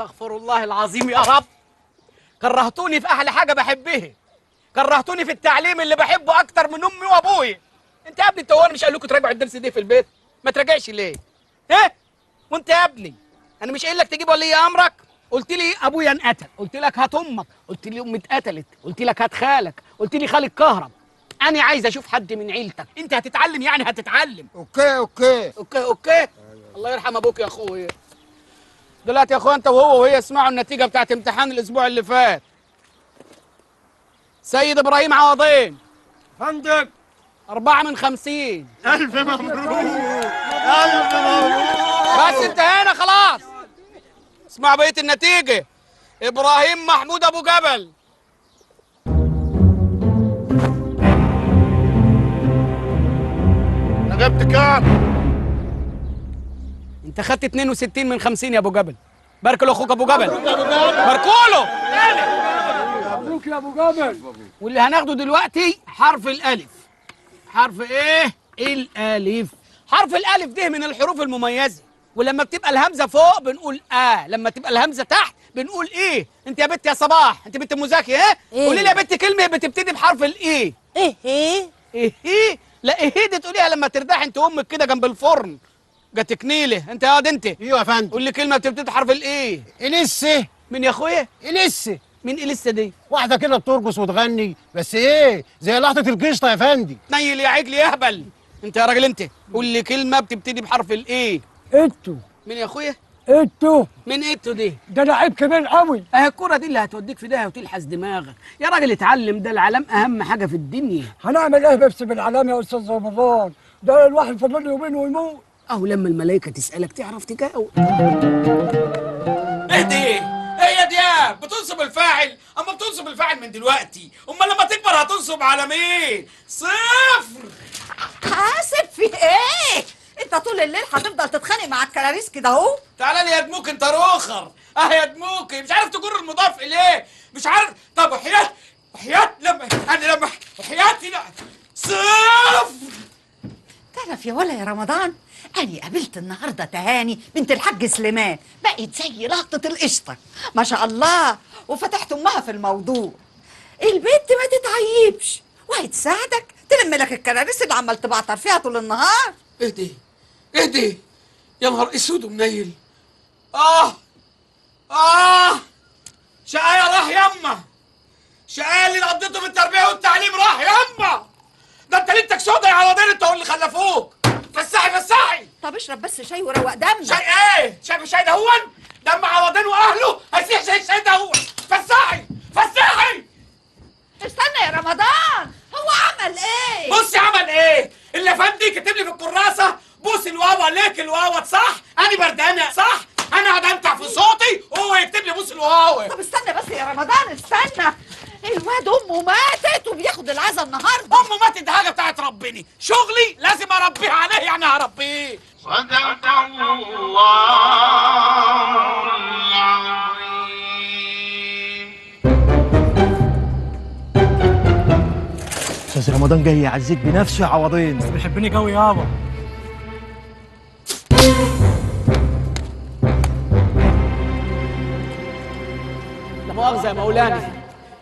استغفر الله العظيم يا رب. كرهتوني في احلى حاجه بحبها، كرهتوني في التعليم اللي بحبه اكتر من امي وابويا. انت يا ابني هو انا مش قال لكم تراجعوا الدرس ده في البيت؟ ما تراجعش ليه؟ ايه؟ وانت يا ابني انا مش قايل لك تجيب ولي امرك؟ قلت لي ابويا انقتل، قلت لك هات امك، قلت لي امي اتقتلت، قلت لك هات خالك، قلت لي خالك كهرب. انا عايز اشوف حد من عيلتك. انت هتتعلم يعني هتتعلم. اوكي. الله يرحم ابوك يا اخويا. دلوقتي يا اخويا انت وهي اسمعوا النتيجه بتاعت امتحان الاسبوع اللي فات. سيد ابراهيم عوضين فندم 4 من 50. ألف مبروك. ألف مبروك. بس انتهينا خلاص. اسمعوا بقيه النتيجه. ابراهيم محمود ابو جبل أنا جبت كام؟ انت خدت 62 من 50 يا ابو جبل. بارك له اخوك ابو جبل. باركوا له. مبروك يا أبو جبل. واللي هناخده دلوقتي حرف الالف. حرف ايه؟ الالف. حرف الالف ده من الحروف المميزه، ولما بتبقى الهمزه فوق بنقول لما تبقى الهمزه تحت بنقول ايه. انت يا بنت يا صباح، انت بنت مذاكره إيه؟ قولي لي يا بنت كلمه بتبتدي بحرف الايه. ايه لا ايه دي تقوليها لما ترتاح انت امك كده جنب الفرن جاتك نيله. انت يا واد انت أيوه يا فندم. قول لي كلمه بتبتدي بحرف الايه. إليسي. مين يا اخويا؟ إليسي. مين لسه دي؟ واحدة كده بترقص وتغني بس إيه زي لقطة القشطة يا فندم. نيل يا عجل يا اهبل. انت يا راجل انت قول لي كلمه بتبتدي بحرف الايه. انتوا مين يا اخويا؟ انتوا مين ايتو دي؟ ده لعيب كبير قوي. اهي الكوره دي اللي هتوديك في داهيه وتلحس دماغك يا راجل. اتعلم، ده العلام اهم حاجه في الدنيا. هنعمل ايه بس بالعلام يا استاذ رمضان؟ ده الواحد فاضل له يومين ويموت. اهو لما الملائكه تسالك تعرف تجاوب. ايه دي؟ ايه يا دياب بتنصب الفاعل؟ اما بتنصب الفاعل من دلوقتي، امال لما تكبر هتنصب على مين؟ صفر. حاسب في ايه؟ انت طول الليل هتفضل تتخانق مع الكراريس كده اهو. تعالى لي يا دموك انت روخر. يا دموكي مش عارف تجر المضاف اليه، مش عارف. طب وحياة لما وحياتي لا صفر. تعرف يا ولا يا رمضان، أنا قابلت النهارده تهاني بنت الحاج سليمان، بقت زي لقطة القشطة ما شاء الله، وفتحت أمها في الموضوع. البنت ما تتعيبش وهتساعدك تلم لك الكراريس اللي عمال تبعتر فيها طول النهار. ايه دي يا نهار اسود ومنيل. شقايا راح يما. شقايا اللي قضيته في التربيه والتعليم راح يما. ده انت ليلتك سودا يا عوضين انت واللي خلفوك. فسحي. طب اشرب بس شاي وروق دمك. شاي ايه؟ شايف الشاي ده هون؟ دم عوضين واهله هيسيح زي الشاي ده هون. فسحي. استنى يا رمضان، هو عمل ايه؟ بصي عمل ايه؟ اللي فندي كاتب لي في الكراسه بوس الواوا ليك الواوا صح؟ انا بردانه صح؟ انا قاعد امتع في صوتي وهو يكتب لي بوس الواوا. طب استنى بس يا رمضان استنى. الواد امه ماتت وبياخد العزا النهارده. امه ماتت دي حاجه بتاعت ربنا، شغلي لازم اربيه عليه يعني هربيه. صدق الله العظيم. أستاذ رمضان جاي يعزيك بنفسه يا عوضين. بس بيحبني قوي يابا. لا مؤاخذه يا مولانا.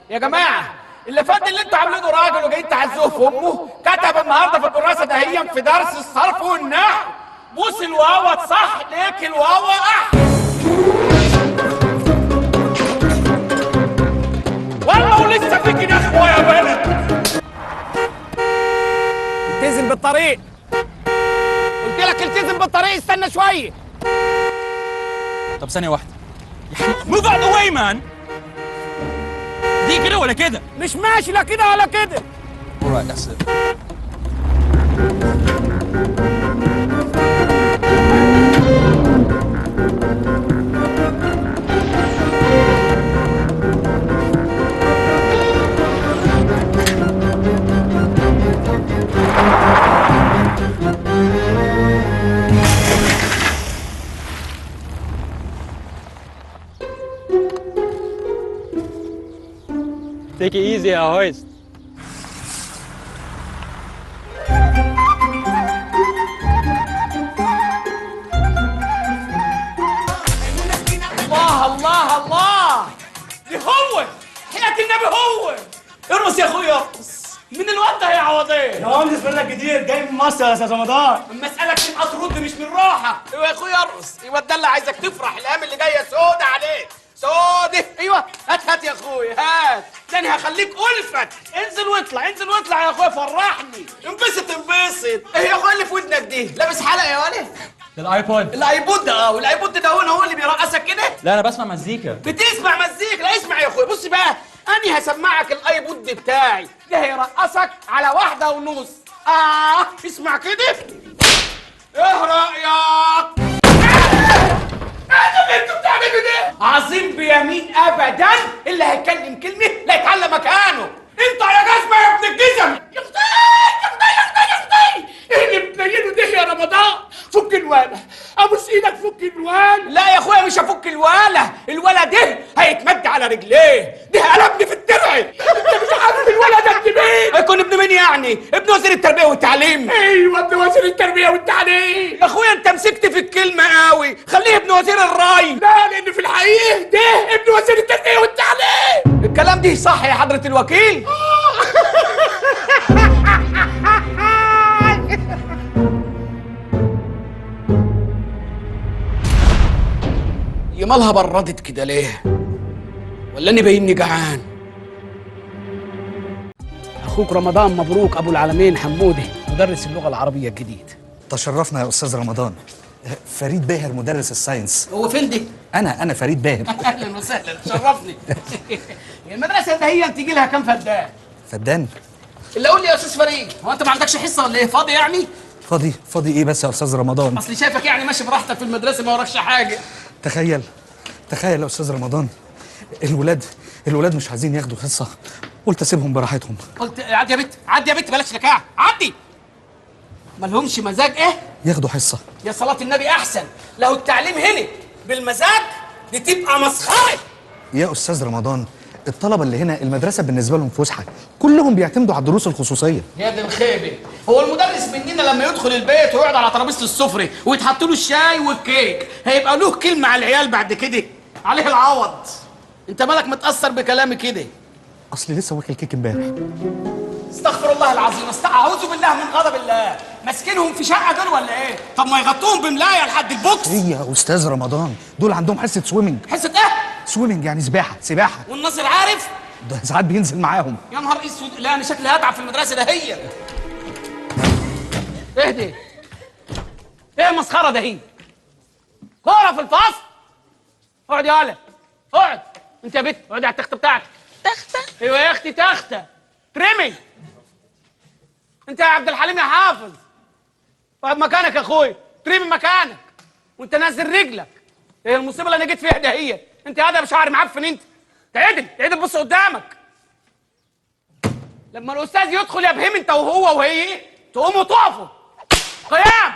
يا جماعه اللي فات اللي انتوا عاملينه راجل وجايين تعزوه في امه كتب النهارده في الكراسه دهيا في درس الصرف والنحو بوس الواوا صح ليك الواوا والله ولسه فيكي نخوه يا بلد. التزم بالطريق. قلت لك التزم بالطريق. استنى شويه. طب ثانية واحدة. موف اوت ذا واي مان. دي كده ولا كده؟ مش ماشي لا كده ولا كده. alright that's it. Take it easy, hoist. الله دي هو حياة النبي هو. ارقص يا اخويا ارقص. من الواد ده يا عوضين؟ يا مهندس منك جديد جاي من مصر يا استاذ رمضان. المسألة تبقى ترد مش من راحة. ايوه يا اخويا ارقص. ايوه ده اللي عايزك تفرح، الايام اللي جايه سودة عليك سودة. ايوه هات يا اخويا هات، ده انا هخليك ألفت. انزل واطلع انزل واطلع يا اخويا فرحني. انبسط انبسط. ايه يا اخويا اللي في ودنك دي؟ لابس حلقة يا ولد؟ الايبود. الايبود ده والايبود ده هو اللي بيرقصك كده؟ لا انا بسمع مزيكا. بتسمع مزيكا؟ لا اسمع يا اخويا، بص بقى أنا هسمعك الايبود بتاعي ده هيرقصك على 1.5. اسمع كده. ايه رأيك؟ اللي انتوا بتعملوا ده عظيم بيمين ابدا. اللي هيتكلم كلمه لا يتعلم مكانه. انت يا جزمه يا ابن الجزم. يا اختي يا اختي يا اختي يا اختي، ايه اللي بتنيله ده يا رمضان؟ فك الوالة، ابوس ايدك فك الوالة. لا يا اخويا مش هفك الوالة ده هيتمد على رجليه. ده قلبني في الترع. انت مش عارف الولد ده ابن مين؟ هيكون ابن مين يعني؟ ابن وزير التربيه والتعليم. ايوه ابن وزير التربيه والتعليم. يا اخويا انت مسكت في الكلمه قوي، خليه ابن وزير الري. لا لان في الحقيقه ده ابن وزير التربيه والتعليم. الكلام ده صح يا حضره الوكيل؟ يا مالها بردت كده ليه؟ ولا اني باينني جعان؟ اخوك رمضان مبروك ابو العالمين حمودي مدرس اللغه العربيه الجديد. تشرفنا يا استاذ رمضان. فريد باهر مدرس الساينس. هو فين دي؟ انا فريد باهر. اهلا وسهلا شرفني. المدرسه ده هي تيجي لها كام فدان؟ فدان؟ اللي قول لي يا استاذ فريد، هو انت ما عندكش حصه ولا ايه؟ فاضي يعني؟ فاضي ايه بس يا استاذ رمضان؟ اصلي شايفك يعني ماشي براحتك في المدرسه ما وراكش حاجه. تخيل يا استاذ رمضان، الولاد مش عايزين ياخدوا حصه، قلت اسيبهم براحتهم. قلت عدي يا بت بلاش لكاع، عدي. مالهمش مزاج ايه؟ ياخدوا حصه. يا صلاة النبي احسن، لو التعليم هنا بالمزاج دي تبقى مسخره. يا استاذ رمضان الطلبه اللي هنا المدرسه بالنسبه لهم فسحه، كلهم بيعتمدوا على الدروس الخصوصيه. يا دي الخيبه، هو المدرس مننا لما يدخل البيت ويقعد على ترابيزه السفره ويتحط له الشاي والكيك هيبقى له كلمه على العيال بعد كده؟ عليه العوض. انت مالك متاثر بكلامي كده؟ اصلي لسه واكل كيك امبارح. استغفر الله العظيم، اعوذ بالله من غضب الله. ماسكينهم في شقه دول ولا ايه؟ طب ما يغطوهم بملايه لحد البوكس. ايه يا استاذ رمضان، دول عندهم حصه سويمنج. حصه ايه؟ سويمنج يعني سباحه. والناصر عارف؟ ده ساعات بينزل معاهم. يا نهار اسود، لا انا شكلي هتعب في المدرسه ده. هي اهدي، ايه المسخره ده؟ هي كوره في الفصل. اقعد يا ولد اقعد. انت يا بت اقعدي على التخته بتاعتك. تخته؟ ايوه يا اختي تخته. ترمي. انت يا عبد الحليم يا حافظ اقعد مكانك يا اخويا. ترمي مكانك وانت نازل رجلك. ايه المصيبه اللي انا جيت فيها ده؟ هي انت قاعده بشعر معفن. انت تعدل بص قدامك. لما الاستاذ يدخل يا بهيم انت وهو وهي تقوموا تقفوا قيام.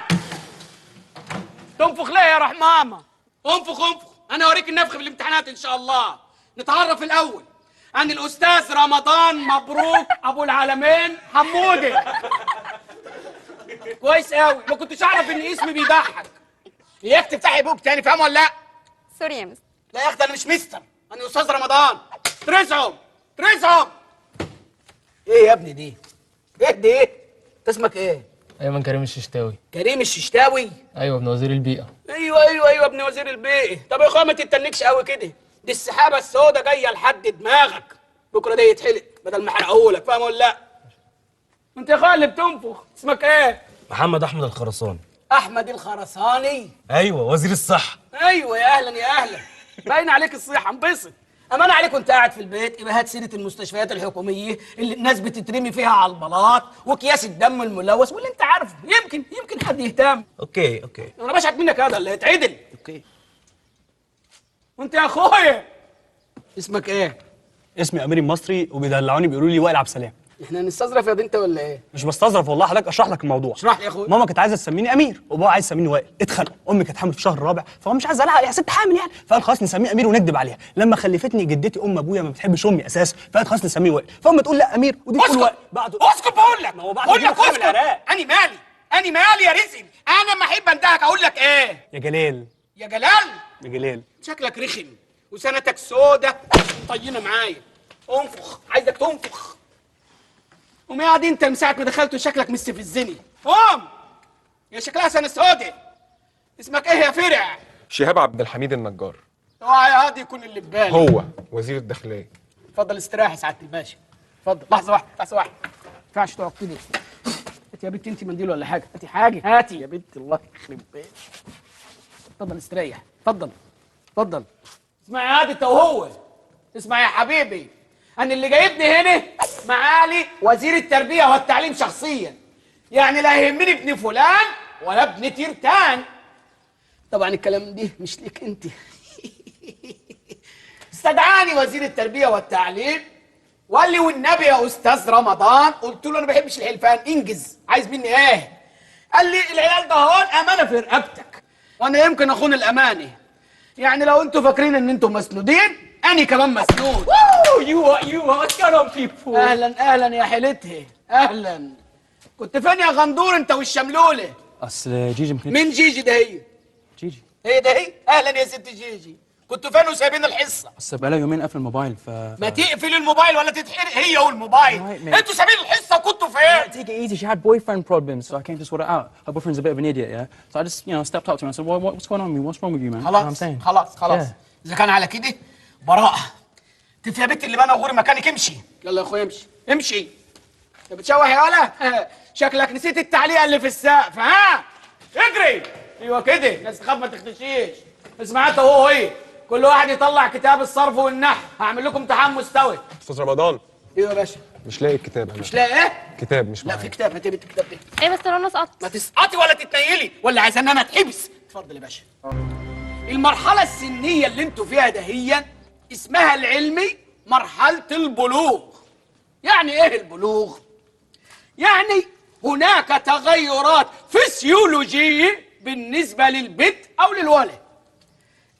تنفخ ليه يا رحمامه؟ انفخ انا اوريك النفخ في الامتحانات ان شاء الله. نتعرف الاول عن الاستاذ رمضان مبروك ابو العالمين حمودي. كويس قوي، ما كنتش اعرف ان اسمي بيضحك. اياك تفتحي بوك تاني، فاهم ولا لا؟ سوري يا مستر. لا يا اختي انا مش مستر، انا استاذ رمضان. ترزعهم. ايه يا ابني دي؟ ايه؟ انت اسمك ايه؟ ايمن كريم الششتاوي. كريم الششتاوي؟ ايوه ابن وزير البيئه. ايوه ابن وزير البيئه. طب يا اخويا ما تتنكش قوي كده، دي السحابه السوداء جايه لحد دماغك، بكره ده يتحلق بدل ما احرقهولك، فاهم ولا لا؟ انت يا اخويا اللي بتنفخ اسمك ايه؟ محمد احمد الخرساني. احمد الخرساني؟ ايوه وزير الصحه. ايوه يا اهلا باين عليك الصحه. انبسط. امانه عليك وانت قاعد في البيت يبقى هات سيره المستشفيات الحكوميه اللي الناس بتترمي فيها على البلاط واكياس الدم الملوث واللي انت عارفه. يمكن حد يهتم. اوكي انا بشحت منك هذا اللي يتعدل. اوكي. وانت يا اخويا اسمك ايه؟ اسمي امير المصري وبيدلعوني بيقولوا لي وائل عبد السلام. احنا هنستظرف يا دي انت ولا ايه؟ مش بستظرف والله، حضرتك اشرح لك الموضوع. اشرح لي يا اخويا. ماما كانت عايزه تسميني امير وبابا عايز يسميني وائل، اتخانقوا. امي كانت حامل في الشهر الرابع فهو مش عايز لها يا ست حامل يعني، فقال خلاص نسميه امير ونكدب عليها. لما خلفتني جدتي ام ابويا ما بتحبش امي اساسا فقالت خلاص نسميه وائل، فامي تقول لا امير ودي تقول وائل. اسكت بقول لك. ما هو بعد بقول لك اسكت. انا مالي يا رزق. انا ما احب اندهك اقول لك ايه؟ يا جلال. يا جلال؟ يا جلال. شكلك رخم وسنتك سودة طينه معايا. انفخ، عايزك تنفخ. قوم يا عادي انت من ساعه ما دخلت وشكلك مستفزني. قوم يا شكلها سنه سودة. اسمك ايه يا فرع؟ شهاب عبد الحميد النجار. اوعى يا هادي يكون اللي في بالي. هو وزير الداخليه. اتفضل استراحه يا سعاده الباشا. اتفضل لحظه واحده، لحظه واحده. ما ينفعش تقعد كده. هاتي يا بنتي انت منديل ولا حاجه، هاتي حاجه، هاتي يا بنتي الله يخرب بيتك. اتفضل استريح، اتفضل اتفضل. اسمع يا هادي انت وهو. اسمع يا حبيبي، انا اللي جايبني هنا معالي وزير التربيه والتعليم شخصيا. يعني لا يهمني ابن فلان ولا ابن تيرتان. طبعا الكلام ده مش ليك انت. استدعاني وزير التربيه والتعليم وقال لي والنبي يا استاذ رمضان. قلت له انا ما بحبش الحلفان، انجز، عايز مني ايه؟ قال لي العيال ده هون امانه في رقبتك وانا يمكن اخون الامانه. يعني لو انتوا فاكرين ان انتوا مسنودين انا كمان مسنود. You what's going on people? اهلا يا حيلتها، اهلا. كنت فين يا غندور انت والشملوله؟ اصل جيجي ممكن. مين جيجي ده؟ هي جيجي. هي ده هي؟ اهلا يا ست جيجي. كنتوا فين وسايبين الحصه؟ اصل بقالها يومين قافل الموبايل ما تقفل الموبايل ولا تتحرق هي والموبايل. انتوا سايبين الحصه وكنتوا فين؟ Take it easy. She had boyfriend problems, so I came to sort it out. Her boyfriend's a bit of an idiot, yeah. So I just, stepped up to him. I said, "What's going on with you? What's wrong with you, man?" You know what I'm saying? خلاص. اذا كان على كده براءه. انت يا بنت اللي بقى غوري مكانك امشي. يلا يا اخويا امشي امشي. انت بتشوح يا ولا؟ شكلك نسيت التعليقه اللي في السقف. ها اجري. ايوه كده، ناس تخاف ما تختشيش. اسمع انت وهو هي، كل واحد يطلع كتاب الصرف والنحو. هعمل لكم امتحان مستوى. استاذ رمضان. ايوه يا باشا. مش لاقي الكتاب انا. مش لاقي ايه؟ كتاب مش لا معايا. في كتاب. هاتي بنت الكتاب ده. ايه بس انا اسقط. ما تسقطي ولا تتنيلي ولا عايزه ان انا اتحبس. اتفضل يا باشا. المرحله السنيه اللي انتوا فيها دهيا اسمها العلمي مرحله البلوغ. يعني ايه البلوغ؟ يعني هناك تغيرات فسيولوجيه بالنسبه للبنت او للولد.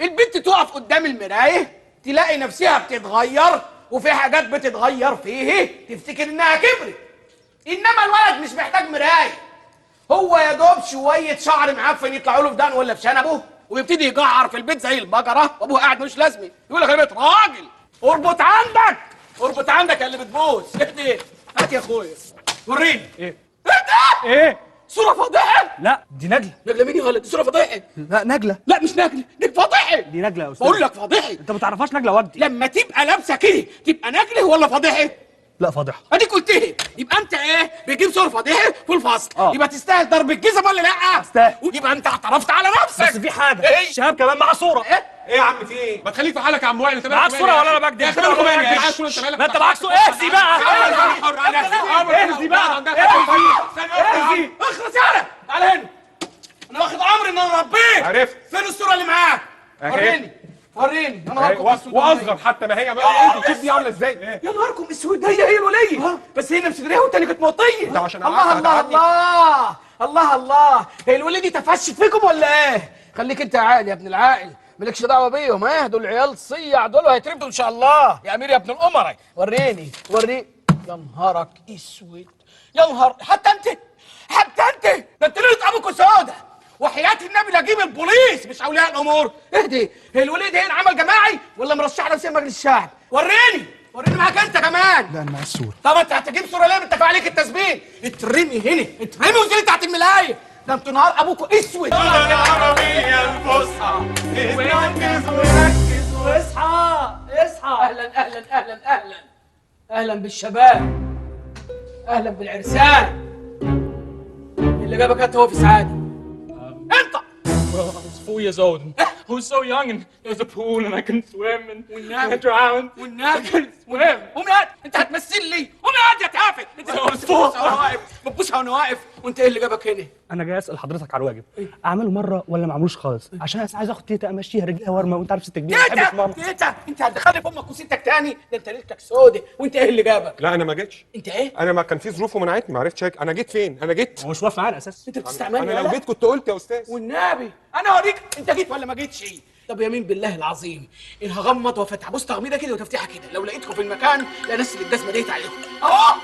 البنت تقف قدام المرايه تلاقي نفسها بتتغير وفي حاجات بتتغير فيه تفتكر انها كبرت. انما الولد مش محتاج مرايه، هو يا دوب شويه شعر معفن يطلعوا له في دقن ولا في شنبه ويبتدي يجعر في البيت زي البقره وابوه قاعد ملوش لازمه. يقول لك انا بقيت راجل. اربط عندك، اربط عندك يا اللي بتبوس. اهدي هات يا اخويا وريني. ايه؟ ايه ده؟ ايه؟ صوره فضيحه. لا دي نجله. نجله مين يا ولد؟ دي صوره فضيحه. لا نجله. لا مش نجله، دي فضيحه. دي نجله يا استاذ. بقول لك فضيحه. انت ما تعرفهاش نجله ودي. لما تبقى لابسه كده تبقى نجله ولا فضيحه؟ لا فضيحه. اديك قلتها. يبقى انت ايه؟ بتجيب صوره فضيحه في الفصل. يبقى تستاهل ضرب الجزم ولا لا؟ استاهل. يبقى انت اعترفت على نفسك. بس في حاجه. ايه؟ شهاب كمان معاه صوره. ايه يا عم في ايه؟ ما تخليك في حالك يا عم وائل. انت معاك صوره ولا انا بكدب؟ يا اخي مالكم ايه؟ معاك صوره انت مالك؟ ما انت معاك صوره. اهزي بقى. اهزي بقى. اهزي. اخلص يالا. تعال هنا. انا واخد امر ان انا اربيك. عرفت. فين الصوره اللي معاك؟ وريني. يا نهاركم اسود. واصغر حتى ما هي انت شوف دي عامله ازاي. يا نهاركم اسود. هي الوليه بس هي نفس صدرها والتانيه كانت موطيه. ده عشان الله. هي الوليه دي تفشت فيكم ولا ايه؟ خليك انت يا عاقل يا ابن العاقل، مالكش دعوه بيهم. ايه دول عيال صيع دول وهيتربدوا ان شاء الله. يا امير يا ابن الامراء وريني. يا نهارك اسود. يا نهار. حتى انت ده انت ليله ابوكوا سودا. وحياه النبي لا اجيب البوليس مش اولياء الامور. اهدي. هي الوليه دي هنا عمل جماعي ولا مرشح نفسها مجلس الشعب؟ وريني معاك انت كمان. لا انا معايا الصوره. طب انت هتجيب صوره ليه؟ متفق عليك التسبيح. اترمي هنا، اترمي وانزلي تحت الملايه. ده انتوا نهار ابوكوا اسود. العربية الفصحى وركز واصحى. اهلا بالشباب، اهلا بالعرسان. اللي جابك انت هو في سعادة. انت Well, I was 4 years old. And I was so young, and there was a pool, and I couldn't swim, and I drowned. I couldn't swim. قوم يا انت هتمثل لي. قوم يا تافه. انت بتبوسها وانا واقف. وانت ايه اللي جابك هنا؟ انا جاي اسال حضرتك على الواجب. اعمله مره ولا ما اعملوش خالص؟ عشان عايز اخد تيتا امشيها رجليها ورمه وانت عارف ست كبيره ما بحبش ماما. تيتا انت هتدخلني في امك وستك تاني؟ ده انت ليلتك سودة. وانت ايه اللي جابك؟ لا انا ما جيتش. انت ايه؟ انا ما كان في ظروف ومنعتني ما عرفتش انا جيت فين؟ انا جيت. هو مش واقف معانا اساسا. انت بتستعملني. انا لو جيت كنت قلت يا استاذ. والنبي انا اوريك انت جيت ولا ما جيتش. طب يمين بالله العظيم ان هغمض وافتح. بص تغميضه كده وتفتحها كده. لو لقيتكم في المكان لا ناس اللي الجزمه ديت عليكم. اهو